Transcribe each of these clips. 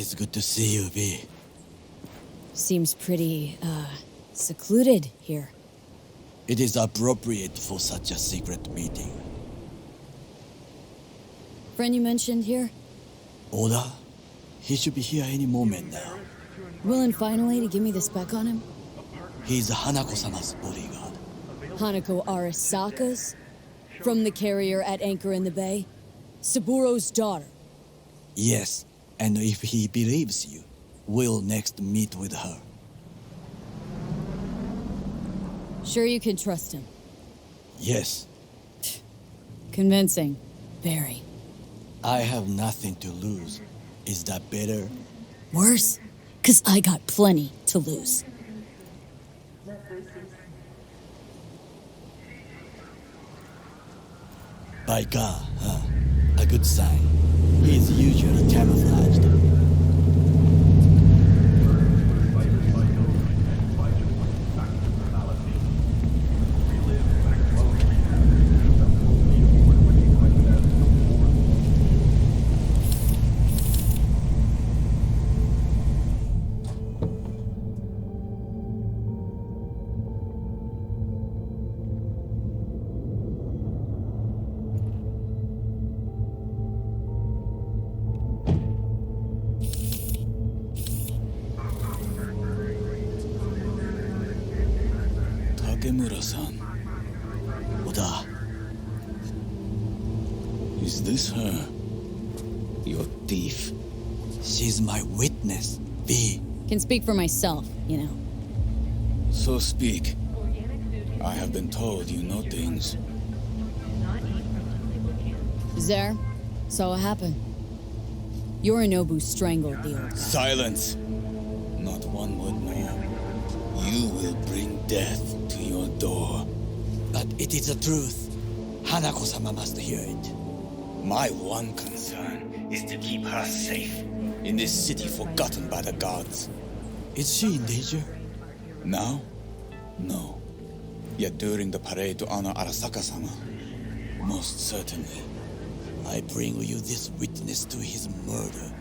is good to see you, V. Seems pretty, secluded here. It is appropriate for such a secret meeting. Friend you mentioned here? Oda? He should be here any moment now. Willing finally to give me the spec on him? He's Hanako-sama's bodyguard. Hanako Arasaka's? From the carrier at anchor in the bay? Saburo's daughter? Yes, and if he believes you, we'll next meet with her. Sure you can trust him? Yes. Convincing. Very. I have nothing to lose. Is that better? Worse? 'Cause I got plenty to lose. By God, huh? A good sign. He is usually camouflaged. Takemura-san. Oda. Is this her? Your thief? She's my witness, V. Can speak for myself, you know. So speak. I have been told you know things. There, saw what happened. Yorinobu strangled the old guy. Silence! Not one word more. You will bring death to your door. But it is the truth. Hanako-sama must hear it. My one concern is to keep her safe in this city forgotten by the gods. Is she in danger? Now? No. Yet during the parade to honor Arasaka-sama, most certainly. I bring you this witness to his murder.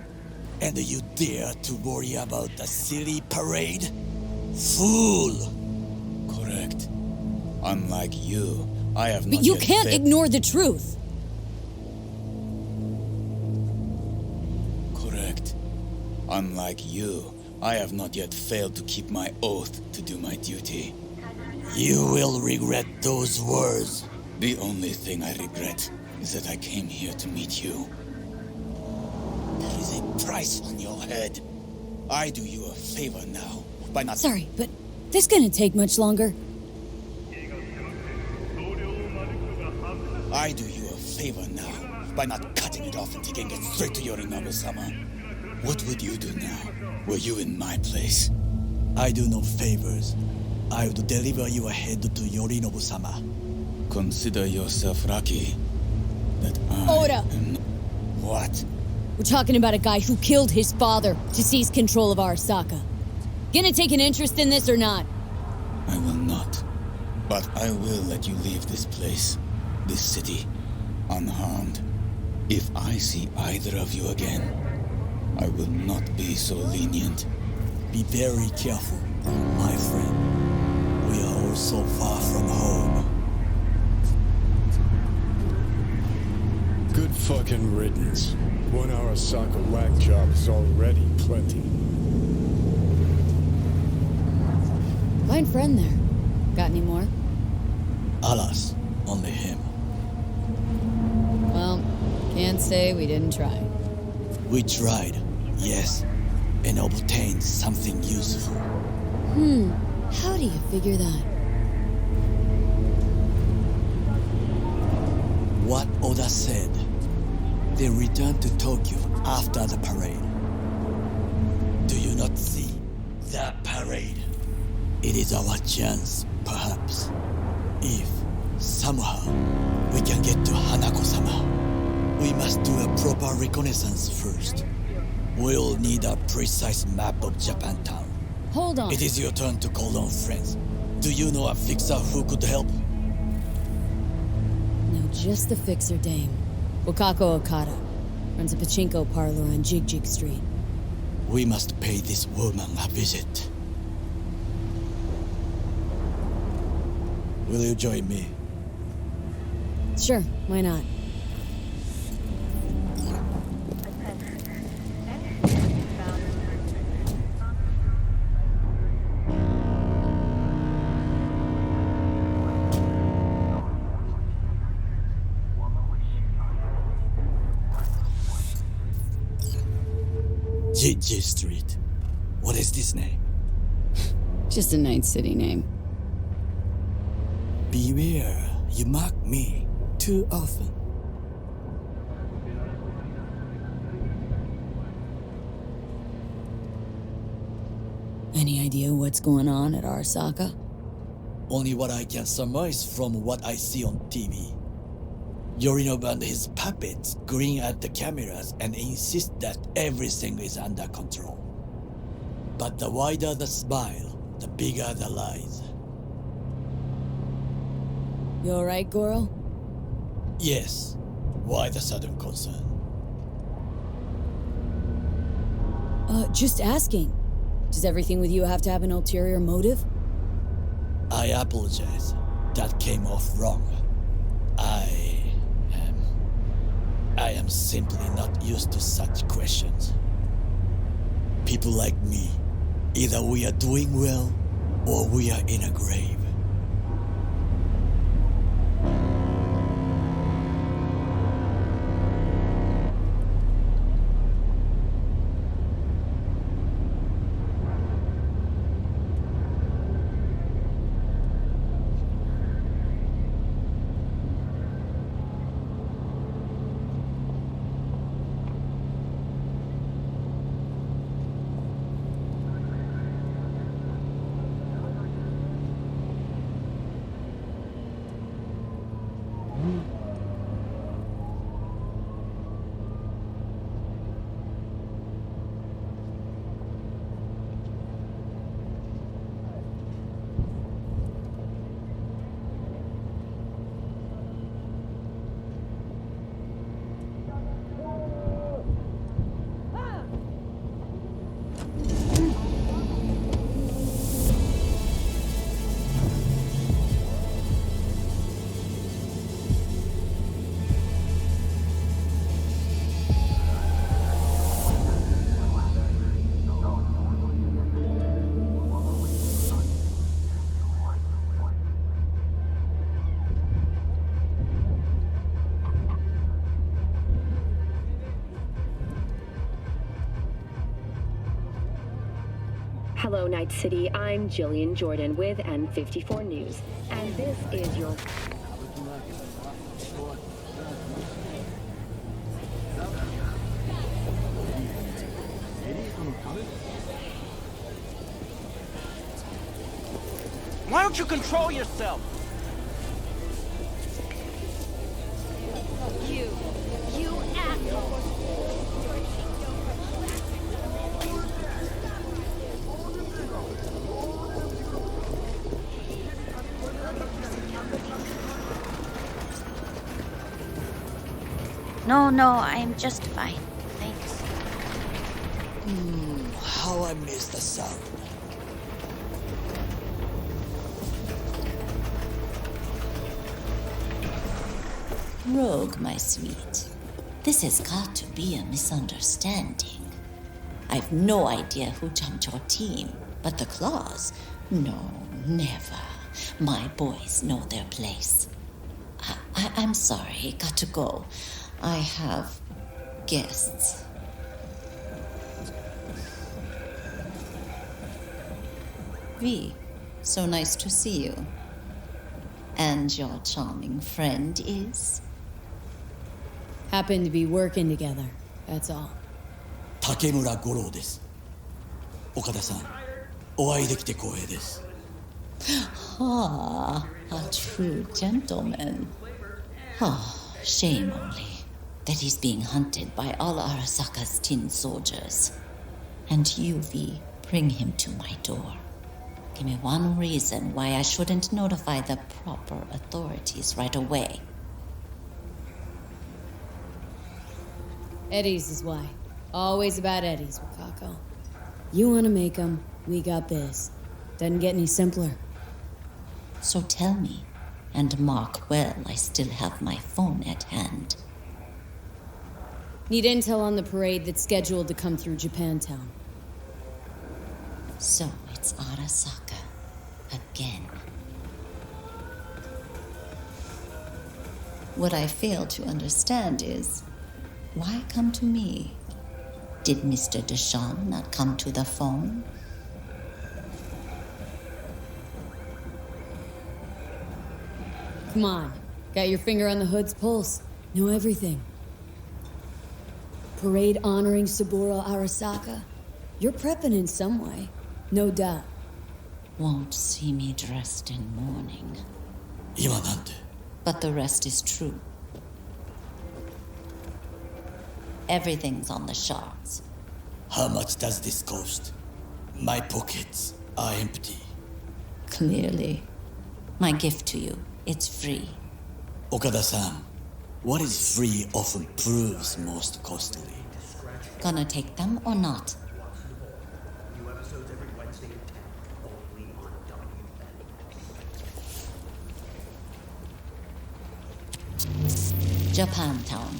And you dare to worry about the silly parade? Fool! Correct. Unlike you, I have not But you yet can't ignore the truth! Correct. Unlike you, I have not yet failed to keep my oath to do my duty. You will regret those words. The only thing I regret is that I came here to meet you. There is a price on your head. I do you a favor now by not... Sorry, but this gonna take much longer. I do you a favor now by not cutting it off and taking it straight to Yorinobu-sama. What would you do now, were you in my place? I do no favors. I would deliver your head to Yorinobu-sama. Consider yourself lucky that I Oda! am... What? We're talking about a guy who killed his father to seize control of Arasaka. Gonna take an interest in this or not? I will not. But I will let you leave this place, this city, unharmed. If I see either of you again, I will not be so lenient. Be very careful, my friend. We are all so far from home. Good fucking riddance. One Arasaka whack job is already plenty. Fine friend there. Got any more? Alas, only him. Well, can't say we didn't try. We tried, yes, and obtained something useful. How do you figure that? What Oda said. They returned to Tokyo after the parade. Do you not see that parade? It is our chance, perhaps. If, somehow, we can get to Hanako-sama, we must do a proper reconnaissance first. We'll need a precise map of Japantown. Hold on. It is your turn to call on friends. Do you know a fixer who could help? No, just the fixer dame. Wakako Okada. Runs a pachinko parlor on Jig Street. We must pay this woman a visit. Will you join me? Sure, why not? G Street. What is this name? Just a night city name. Beware, you mock me too often. Any idea what's going on at Arasaka? Only what I can surmise from what I see on TV. Yorinobu and his puppets grin at the cameras and insist that everything is under control. But the wider the smile, the bigger the lies. You alright, Goro? Yes. Why the sudden concern? Just asking. Does everything with you have to have an ulterior motive? I apologize. That came off wrong. I am simply not used to such questions. People like me, either we are doing well or we are in a grave. Hello, Night City. I'm Jillian Jordan with N54 News, and this is your... Why don't you control yourself? You asshole! No, I'm just fine. Thanks. How I miss the sound. Rogue, my sweet. This has got to be a misunderstanding. I've no idea who jumped your team, but the claws? No, never. My boys know their place. I'm sorry, got to go. I have guests. V, so nice to see you. And your charming friend is? Happen to be working together, that's all. 竹村五郎です。岡田さん、お会いできて光栄です。Ah, a true gentleman. Ah, shame only that he's being hunted by all Arasaka's tin soldiers. And you, V, bring him to my door. Give me one reason why I shouldn't notify the proper authorities right away. Eddie's is why. Always about Eddie's, Wakako. You want to make them, we got biz. Doesn't get any simpler. So tell me, and mark well I still have my phone at hand. Need intel on the parade that's scheduled to come through Japantown. So it's Arasaka again. What I fail to understand is, why come to me? Did Mr. Deshawn not come to the phone? Come on. Got your finger on the hood's pulse. Know everything. Parade honoring Saburo Arasaka. You're prepping in some way. No doubt. Won't see me dressed in mourning. 今なんて But the rest is true. Everything's on the shards. How much does this cost? My pockets are empty. Clearly. My gift to you, it's free. Okada-san, what is free often proves most costly. Gonna take them or not? Japantown.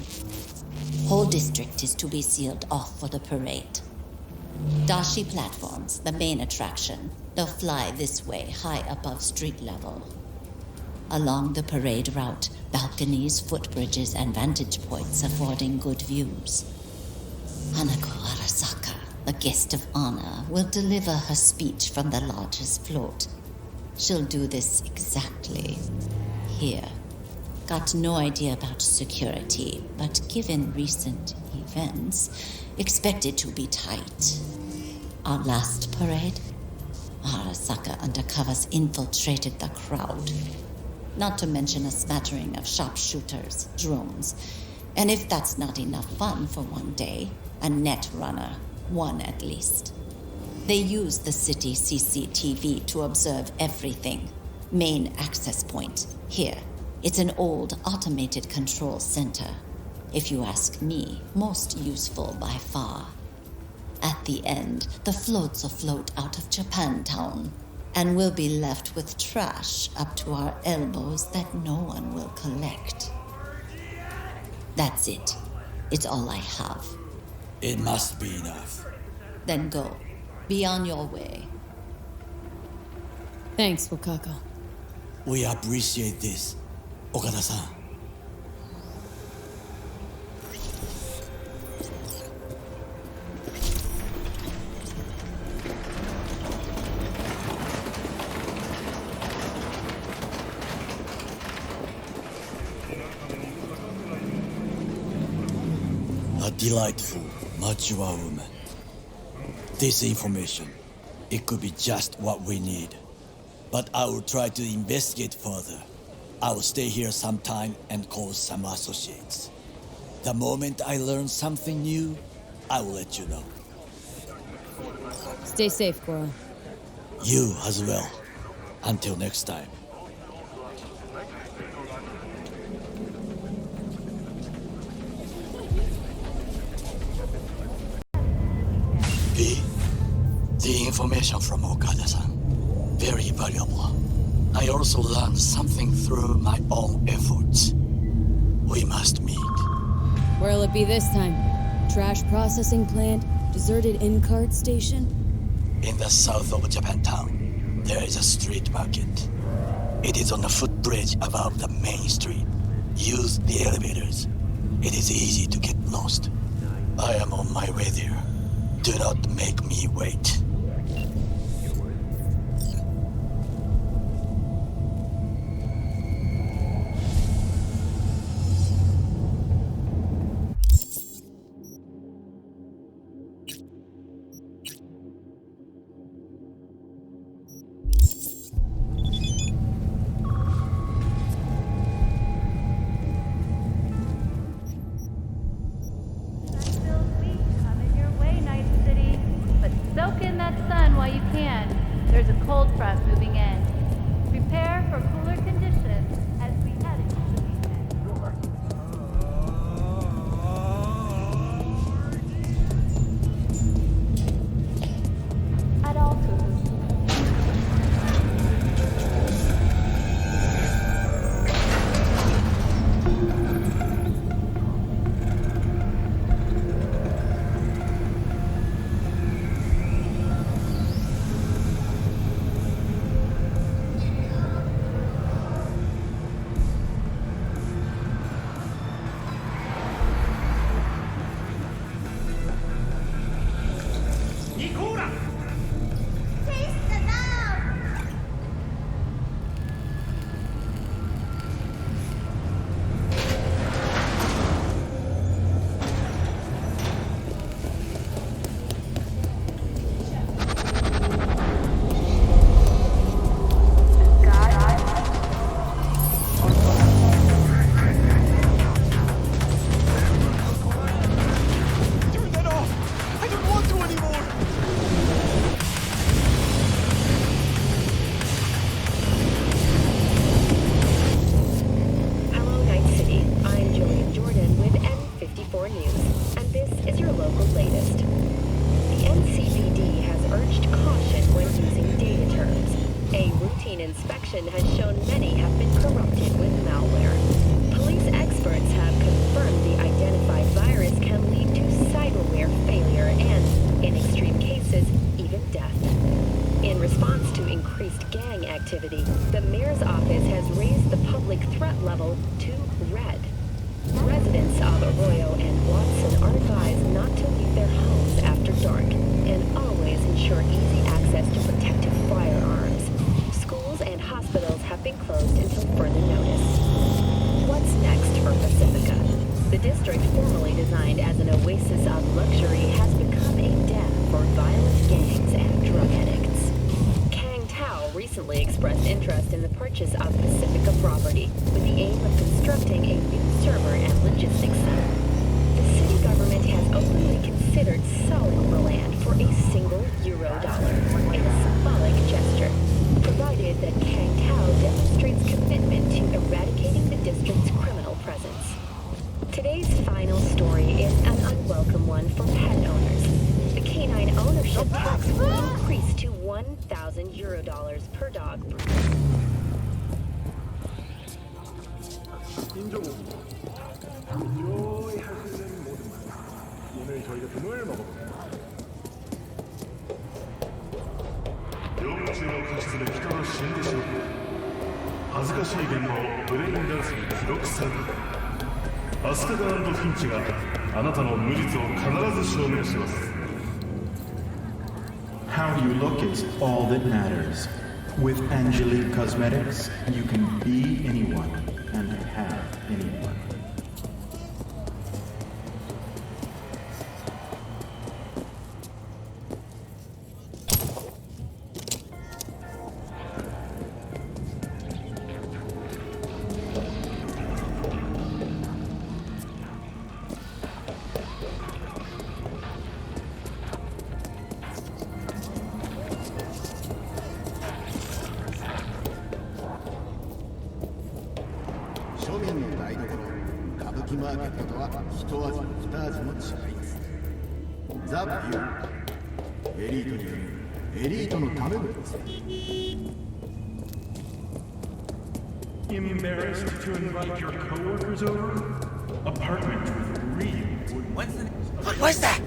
Whole district is to be sealed off for the parade. Dashi platforms, the main attraction. They'll fly this way, high above street level. Along the parade route, balconies, footbridges, and vantage points affording good views. Hanako Arasaka, the guest of honor, will deliver her speech from the lodge's float. She'll do this exactly here. Got no idea about security, but given recent events, expect it to be tight. Our last parade, Arasaka undercovers infiltrated the crowd. Not to mention a smattering of sharpshooters, drones, and if that's not enough fun for one day, a net runner, one at least. They use the city CCTV to observe everything. Main access point, here. It's an old automated control center. If you ask me, most useful by far. At the end, the floats will float out of Japantown, and we'll be left with trash up to our elbows that no one will collect. That's it. It's all I have. It must be enough. Then go. Be on your way. Thanks, Wakako. We appreciate this, Okada-san. A delightful, mature woman. This information, it could be just what we need. But I will try to investigate further. I will stay here some time and call some associates. The moment I learn something new, I will let you know. Stay safe, Goro. You as well. Until next time. The information from Okada-san, very valuable. I also learned something through my own efforts. We must meet. Where'll it be this time? Trash processing plant? Deserted in-cart station? In the south of Japantown, there is a street market. It is on a footbridge above the main street. Use the elevators. It is easy to get lost. I am on my way there. Do not make me wait. Coming your way, Night City. But soak in that administration has shown many have been corrupted with malware. Police experts have confirmed the identified virus can lead to cyberware failure and, in extreme cases, even death. In response to increased gang activity, the mayor's office has raised the public threat level to red. Residents of Arroyo and Watson are advised not to leave their homes after dark and always ensure easy access to protective firearms. Schools and hospitals have been closed until further notice. What's next for Pacifica? The district, formerly designed as an oasis of luxury, has become a den for violent gangs and drug addicts. Recently expressed interest in the purchase of Pacifica property with the aim of constructing a new server and logistics center. The city government has openly considered selling the land for a single euro-dollar, a symbolic gesture, provided that Kang Tao demonstrates commitment to eradicating the district's criminal presence. Today's final story is an unwelcome one for pet owners. The canine ownership tax will increase to 1,000 euro-dollars per dog. How you look is all that matters. With Angelique Cosmetics, you can be anyone and have anyone. Embarrassed to invite your coworkers over? Apartment with real wood. What's that?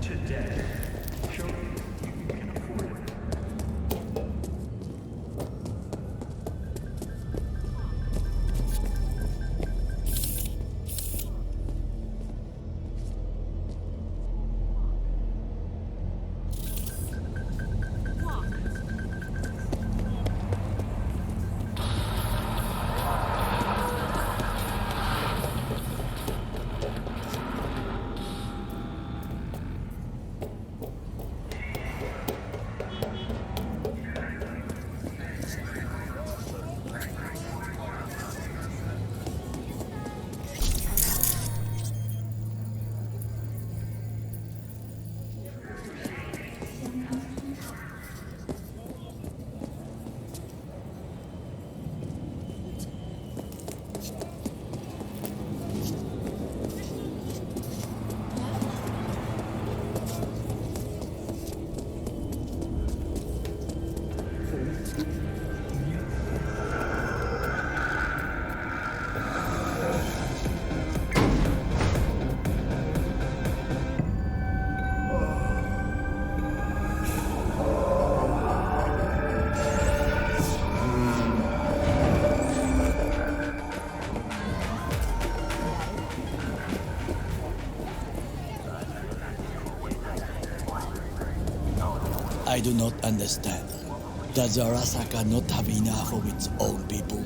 Today. Show me you can afford it. I do not understand. Does Arasaka not have enough of its own people?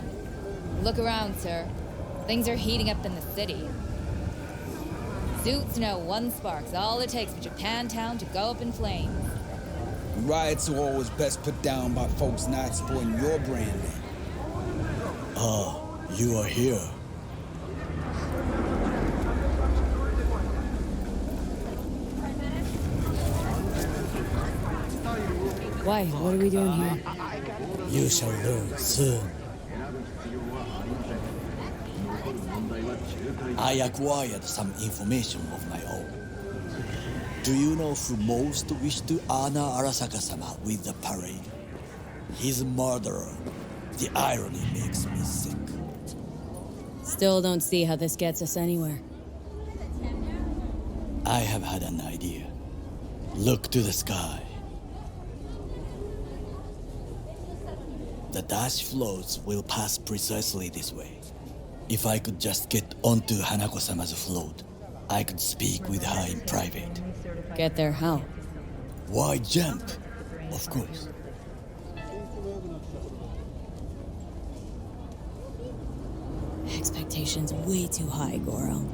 Look around, sir. Things are heating up in the city. Suits know one spark's all it takes for Japantown to go up in flames. Riots are always best put down by folks not supporting your branding. Ah, you are here. Why? What are we doing here? You shall learn soon. I acquired some information of my own. Do you know who most wished to honor Arasaka-sama with the parade? His murderer, The irony makes me sick. Still don't see how this gets us anywhere. I have had an idea. Look to the sky. The dash floats will pass precisely this way. If I could just get onto Hanako-sama's float, I could speak with her in private. Get there how? Why jump? Of course. Expectations way too high, Goro.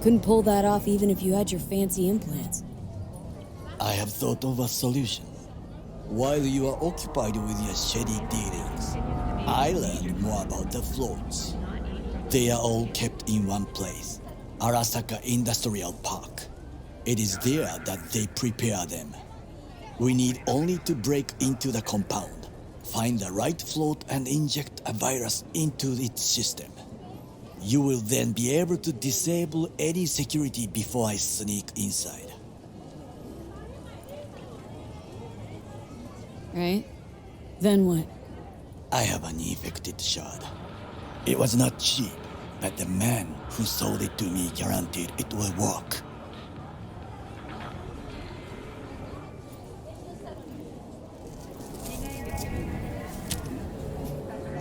Couldn't pull that off even if you had your fancy implants. I have thought of a solution. While you are occupied with your shady dealings, I learned more about the floats. They are all kept in one place, Arasaka Industrial Park. It is there that they prepare them. We need only to break into the compound, find the right float and inject a virus into its system. You will then be able to disable any security before I sneak inside. Right? Then what? I have an infected shard. It was not cheap, but the man who sold it to me guaranteed it will work.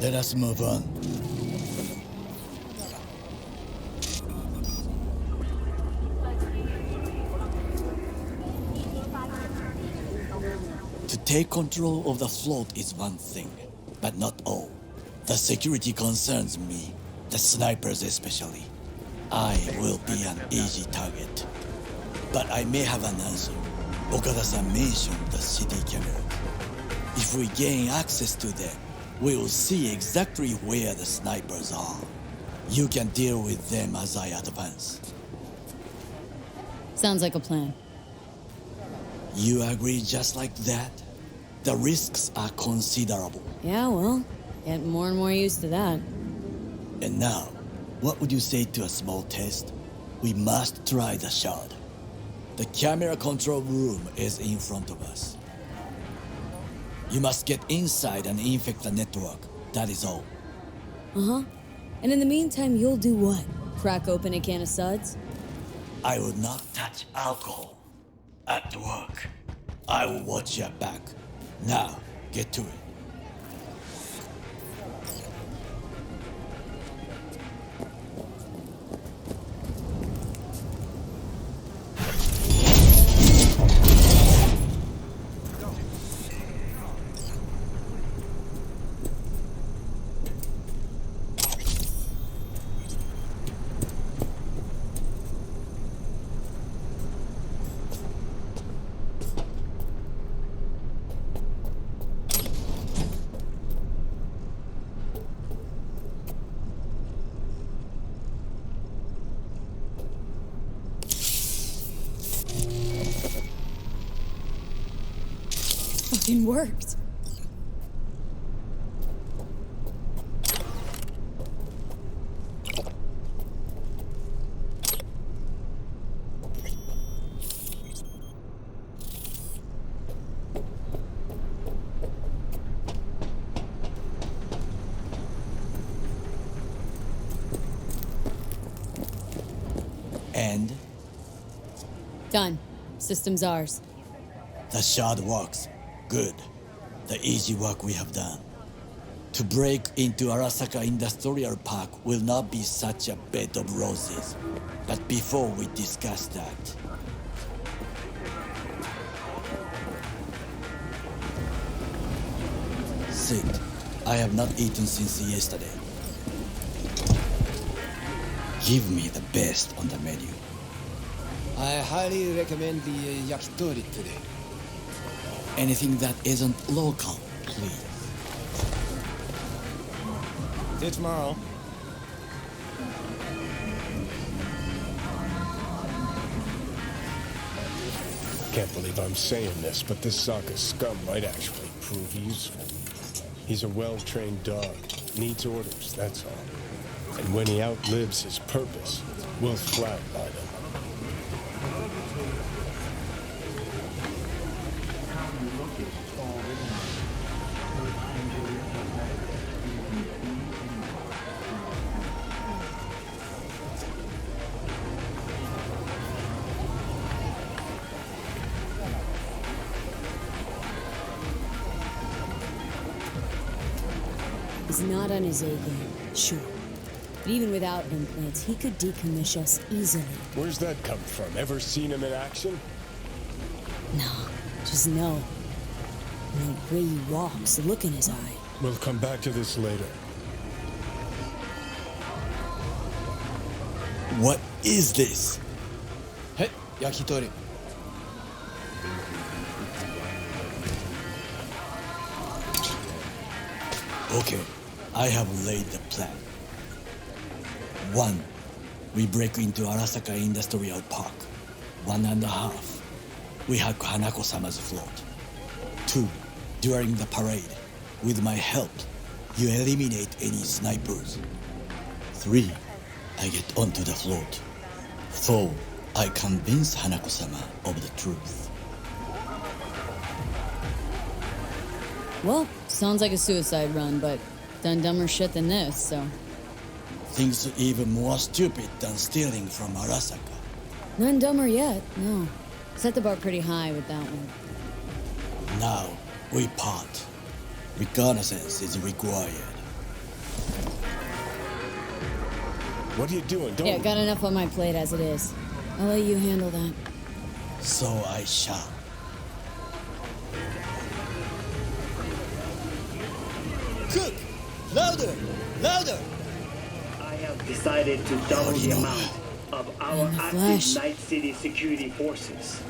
Let us move on. To take control of the float is one thing, but not all. The security concerns me, the snipers especially. I will be an easy target. But I may have an answer. Okada-san mentioned the city camera. If we gain access to them, we will see exactly where the snipers are. You can deal with them as I advance. Sounds like a plan. You agree just like that? The risks are considerable. Yeah, well, getting more and more used to that. And now, what would you say to a small test? We must try the shard. The camera control room is in front of us. You must get inside and infect the network. That is all. Uh-huh. And in the meantime, you'll do what? Crack open a can of suds? I will not touch alcohol. At work. I will watch your back. Now, get to it. Fucking worked. And? Done. System's ours. The shard works. Good. The easy work we have done. To break into Arasaka Industrial Park will not be such a bed of roses. But before we discuss that... Sit. I have not eaten since yesterday. Give me the best on the menu. I highly recommend the yakitori today. Anything that isn't local, please. See you tomorrow. Can't believe I'm saying this, but this Sokka scum might actually prove useful. He's a well-trained dog. Needs orders, that's all. And when he outlives his purpose, we'll flatline him. He's not on his A game, sure. But even without implants, he could decommission us easily. Where's that come from? Ever seen him in action? No, just no. And the way he walks, the look in his eye. We'll come back to this later. What is this? Hey, yakitori. Okay, I have laid the plan. 1. We break into Arasaka Industrial Park. 1.5. We hack Hanako-sama's float. 2. During the parade, with my help, you eliminate any snipers. 3. I get onto the float. 4. I convince Hanako-sama of the truth. Well, sounds like a suicide run, but done dumber shit than this, so... Things even more stupid than stealing from Arasaka. None dumber yet, no. Set the bar pretty high with that one. Now, we part. Reconnaissance is required. What are you doing? Don't... Yeah, got enough on my plate as it is. I'll let you handle that. So I shall. Cook! Louder! Louder! I have decided to double the amount of our active Night City security forces.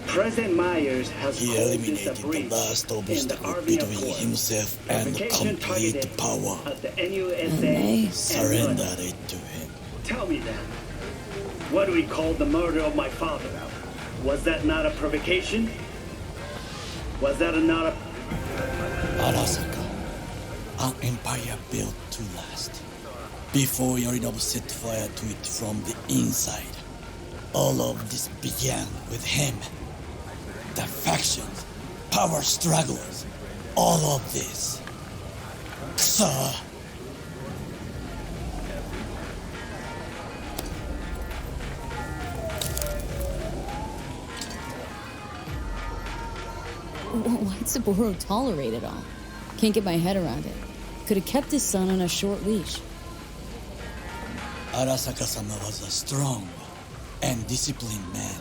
President Myers has He called this a eliminated the breach last in the obstacle Army between Accord. himself and Provocation complete targeted power. at the NUSA And they and Surrendered Blood. it to him. Tell me then, what do we call the murder of my father? Was that not a provocation? Was that not a... Arasaka, an empire built to last. Before Yorinobu set fire to it from the inside, all of this began with him. The factions, power struggles, all of this. Kusa! Why'd Saburo tolerate it all? Can't get my head around it. Could have kept his son on a short leash. Arasaka-sama was a strong and disciplined man.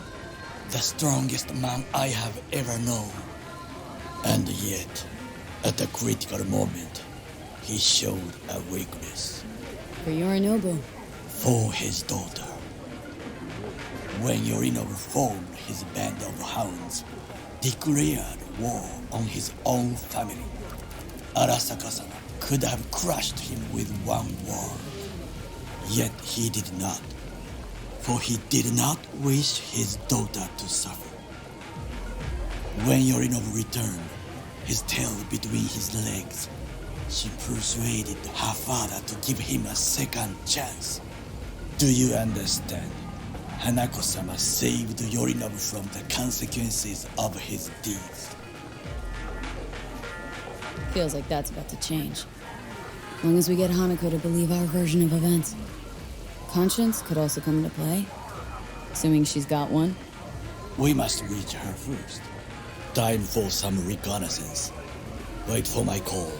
The strongest man I have ever known. And yet, at a critical moment, he showed a weakness. For Yorinobu. For his daughter. When Yorinobu formed his band of hounds, declared war on his own family, Arasaka-sama could have crushed him with one word. Yet he did not, for he did not wish his daughter to suffer. When Yorinobu returned, his tail between his legs, she persuaded her father to give him a second chance. Do you understand? Hanako-sama saved Yorinobu from the consequences of his deeds. Feels like that's about to change. As long as we get Hanako to believe our version of events. Conscience could also come into play. Assuming she's got one. We must reach her first. Time for some reconnaissance. Wait for my call.